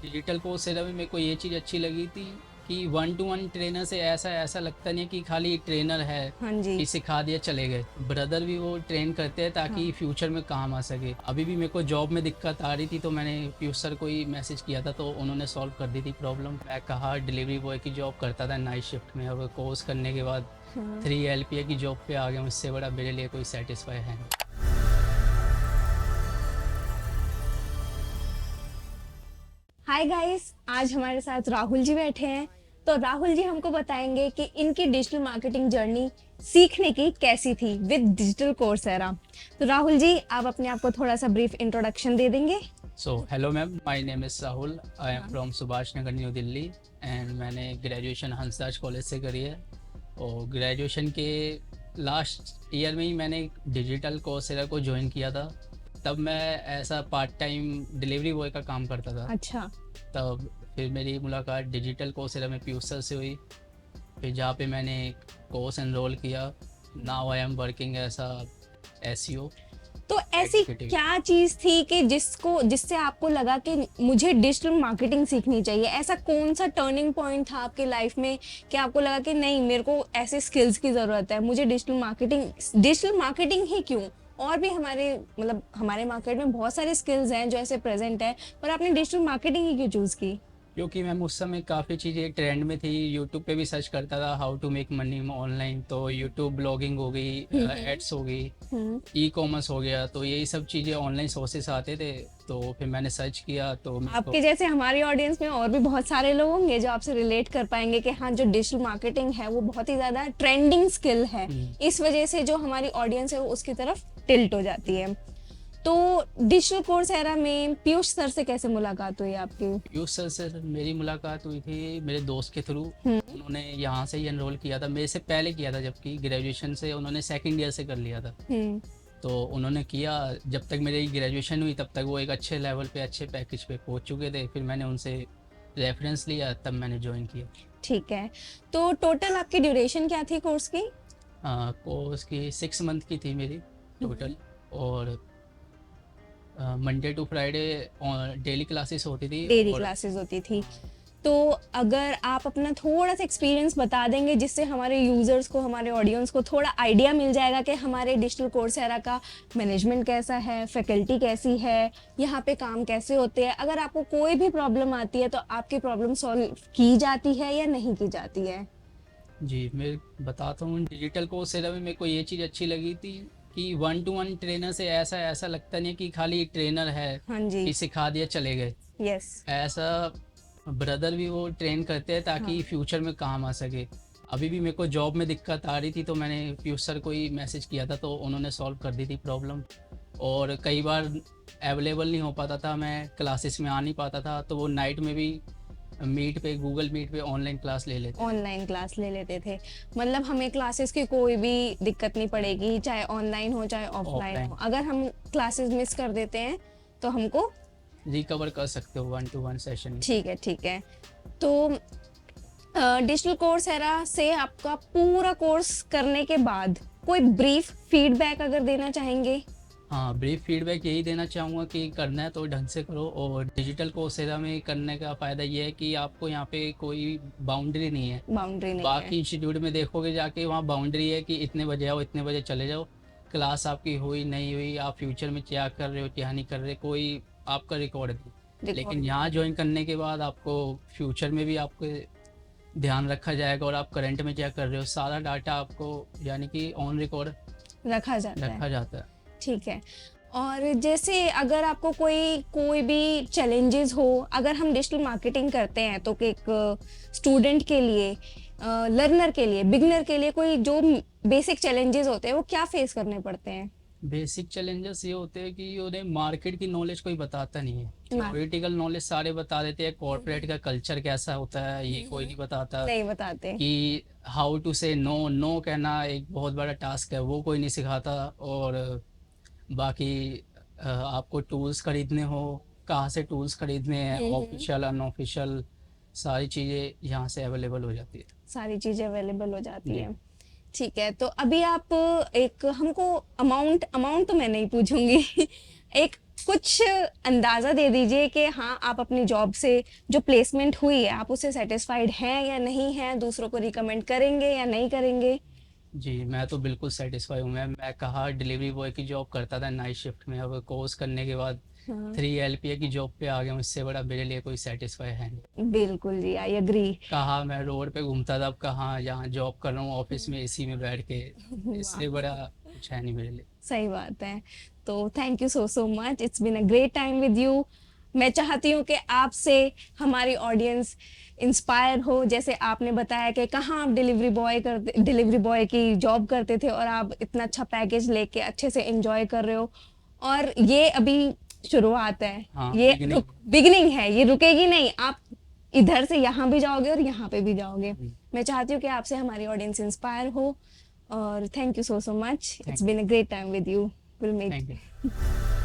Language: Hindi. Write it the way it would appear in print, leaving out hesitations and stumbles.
डिजिटल कोर्सेरा में मेरे को ये चीज़ अच्छी लगी थी कि वन टू वन ट्रेनर से ऐसा ऐसा लगता नहीं है कि खाली ट्रेनर है हाँ जी। कि सिखा दिया चले गए। ब्रदर भी वो ट्रेन करते हैं हाँ। ताकि फ्यूचर में काम आ सके। अभी भी मेरे को जॉब में दिक्कत आ रही थी तो मैंने पीयूष सर को ही मैसेज किया था, तो उन्होंने सॉल्व कर दी थी प्रॉब्लम। मैं कहा डिलीवरी बॉय की जॉब करता था नाइट शिफ्ट में, और कोर्स करने के बाद हाँ। 3 LPA की जॉब पे आ गया। मुझसे बड़ा मेरे लिए कोई सेटिस्फाई है नहीं। हाय गाइस, आज हमारे साथ राहुल जी बैठे हैं। तो राहुल जी हमको बताएंगे कि इनकी डिजिटल मार्केटिंग जर्नी सीखने की कैसी थी विद डिजिटल कोर्सेरा। तो राहुल जी, आप अपने आप को थोड़ा सा ब्रीफ इंट्रोडक्शन दे देंगे? So hello ma'am, my name is Rahul. I am हाँ। From Subhash Nagar, New Delhi. And मैंने ग्रेजुएशन हंसराज कॉलेज से करी है। और ग्रेजुएशन के लास्ट ईयर में ही मैंने डिजिटल कोर्सेरा को ज्वाइन किया था। तब मैं ऐसा पार्ट टाइम डिलीवरी बॉय का काम करता था। अच्छा। तब फिर मेरी मुलाकात डिजिटल कोर्सेरा में पीयूष सर से हुई। फिर जहाँ पे मैंने कोर्स एनरोल किया। Now I am working as a SEO तो ऐसी एग्जीक्यूटिव। क्या चीज थी कि जिससे आपको लगा कि मुझे डिजिटल मार्केटिंग सीखनी चाहिए? ऐसा कौन सा टर्निंग पॉइंट था आपके लाइफ में कि आपको लगा कि नहीं, मेरे को ऐसे स्किल्स की जरूरत है, मुझे डिजिटल मार्केटिंग ही क्यों, और भी हमारे मतलब हमारे मार्केट में बहुत सारे स्किल्स हैं जो ऐसे प्रेजेंट है, पर आपने डिजिटल मार्केटिंग ही क्यों चूज की? क्योंकि मैम उस समय काफ़ी चीज़ें ट्रेंड में थी। यूट्यूब पे भी सर्च करता था how to make money online. तो यूट्यूब ब्लॉगिंग हो गई, हम्म। एड्स हो गई, हम्म। ई-कॉमर्स हो गया, तो यही सब चीज़ें ऑनलाइन सोर्सेस आते थे। तो फिर मैंने सर्च किया तो मेरे को। आपके जैसे हमारी ऑडियंस में और भी बहुत सारे लोग होंगे जो आपसे रिलेट कर पाएंगे कि हाँ, जो डिजिटल मार्केटिंग है वो बहुत ही ज़्यादा ट्रेंडिंग स्किल है। हम्म, इस वजह से जो हमारी ऑडियंस है वो उसकी तरफ टिल्ट हो जाती है। तो डिजिटल कोर्स एरा में पीयूष सर से कैसे मुलाकात हुई आपकी? पीयूष सर से मेरी मुलाकात हुई थी मेरे दोस्त के थ्रू। हम्म। उन्होंने यहाँ से ही एनरोल किया था, मेरे से पहले किया था, जबकि ग्रेजुएशन से उन्होंने सेकेंड ईयर से कर लिया था। हम्म। तो उन्होंने किया, जब तक मेरी ग्रेजुएशन हुई तब तक वो एक अच्छे लेवल पे अच्छे पैकेज पे पहुंच चुके थे। फिर मैंने उनसे रेफरेंस लिया, तब मैंने ज्वाइन किया। ठीक है। तो टोटल आपकी ड्यूरेशन क्या थी कोर्स की? कोर्स की 6 मंथ की थी मेरी हम्म। टोटल। और Monday to Friday daily classes होती थी। डेली और क्लासेस होती थी। हाँ, तो अगर आप अपना थोड़ा सा एक्सपीरियंस बता देंगे जिससे हमारे यूजर्स को, हमारे ऑडियंस को थोड़ा आइडिया मिल जाएगा कि हमारे डिजिटल कोर्सेरा का मैनेजमेंट कैसा है, फैकल्टी कैसी है, यहाँ पे काम कैसे होते हैं, अगर आपको कोई भी प्रॉब्लम आती है तो आपकी प्रॉब्लम सॉल्व की जाती है या नहीं की जाती है? जी मैं बताता हूँ। डिजिटल कोर्सेरा में मेरे को ये चीज़ अच्छी लगी थी कि वन टू वन ट्रेनर से ऐसा ऐसा लगता नहीं है कि खाली ट्रेनर है हाँ जी। कि सिखा दिया चले गए। यस। ऐसा ब्रदर भी वो ट्रेन करते हैं ताकि हाँ। फ्यूचर में काम आ सके। अभी भी मेरे को जॉब में दिक्कत आ रही थी तो मैंने पीयूष सर को ही मैसेज किया था, तो उन्होंने सॉल्व कर दी थी प्रॉब्लम। और कई बार अवेलेबल नहीं हो पाता था, मैं क्लासेस में आ नहीं पाता था, तो वो नाइट में भी मीट पे, गूगल मीट पे ऑनलाइन क्लास ले लेते थे। ऑनलाइन क्लास ले लेते थे। मतलब हमें क्लासेस की कोई भी दिक्कत नहीं पड़ेगी, चाहे ऑनलाइन हो चाहे ऑफलाइन हो। ऑफलाइन अगर हम क्लासेस मिस कर देते हैं तो हमको। रिकवर कर सकते हो वन टू वन सेशन में। ठीक है, ठीक है। तो डिजिटल कोर्स एरा से आपका पूरा कोर्स करने के बाद कोई ब्रीफ फीडबैक अगर देना चाहेंगे? हाँ, ब्रीफ फीडबैक यही देना चाहूँगा कि करना है तो ढंग से करो। और डिजिटल कोर्सेरा में करने का फ़ायदा ये है कि आपको यहाँ पे कोई बाउंड्री नहीं है। बाउंड्री नहीं है। बाकी इंस्टीट्यूट में देखोगे जाके, वहाँ बाउंड्री है कि इतने बजे आओ इतने बजे चले जाओ। क्लास आपकी हुई नहीं हुई, आप फ्यूचर में क्या कर रहे हो क्या नहीं कर रहे, कोई आपका रिकॉर्ड नहीं। रिकॉर्ड लेकिन नहीं यहाँ है। ज्वाइन करने के बाद आपको फ्यूचर में भी आपके ध्यान रखा जाएगा, और आप करंट में क्या कर रहे हो सारा डाटा आपको यानी कि ऑन रिकॉर्ड रखा जाता है। रखा जाता है। ठीक है। और जैसे अगर आपको कोई कोई भी चैलेंजेस हो, अगर हम डिजिटल मार्केटिंग करते हैं तो एक स्टूडेंट के लिए, लर्नर के लिए, बिगनर के लिए कोई जो बेसिक चैलेंजेस होते हैं वो क्या फेस करने पड़ते हैं? बेसिक चैलेंजेस ये होते हैं कि उन्हें मार्केट की नॉलेज कोई बताता नहीं है। मार्केट थ्योरेटिकल नॉलेज सारे बता देते हैं, कॉर्पोरेट का कल्चर कैसा होता है ये कोई नहीं बताता। नहीं बताते। कि हाउ टू से नो, नो कहना एक बहुत बड़ा टास्क है, वो कोई नहीं सिखाता। और बाकी आपको टूल्स खरीदने हो, कहाँ से टूल्स खरीदने हैं, हम्म। ऑफिशियल अनऑफिशियल, सारी चीज़ें यहाँ से अवेलेबल हो जाती है। सारी चीजें अवेलेबल हो जाती जी। हैं। ठीक है। तो अभी आप एक हमको अमाउंट अमाउंट तो मैं नहीं पूछूंगी एक कुछ अंदाज़ा दे दीजिए कि हाँ, आप अपनी जॉब से जो प्लेसमेंट हुई है, आप उससे सैटिस्फाइड हैं या नहीं हैं? दूसरों को रिकमेंड करेंगे या नहीं करेंगे? जी, मैं तो बिल्कुल सैटिस्फाई हूँ मैम। मैं कहाँ डिलीवरी बॉय की जॉब करता था नाइट शिफ्ट में, अब कोर्स करने के बाद हाँ, 3 एलपीए की जॉब पे आ गया हूँ। इससे बड़ा मेरे लिए कोई सैटिस्फाई है नहीं। बिल्कुल जी, आई एग्री। कहाँ मैं रोड पे घूमता था, अब कहाँ यहाँ जॉब कर रहा हूँ ऑफिस में एसी में बैठ के। वाह! इससे बड़ा कुछ है नहीं मेरे लिए। सही बात है। तो thank you so much, it's been a great time with you. मैं चाहती हूँ कि आपसे हमारी ऑडियंस इंस्पायर हो, जैसे आपने बताया कि कहाँ आप डिलीवरी बॉय की जॉब करते थे और आप इतना अच्छा पैकेज लेके अच्छे से एंजॉय कर रहे हो। और ये अभी शुरुआत है, हाँ, ये बिगनिंग। बिगिनिंग है, ये रुकेगी नहीं। आप इधर से यहाँ भी जाओगे और यहाँ पे भी जाओगे। मैं चाहती हूँ कि आपसे हमारी ऑडियंस इंस्पायर हो। और thank you so much, it's thank been a great time with you. Will thank you. Meet.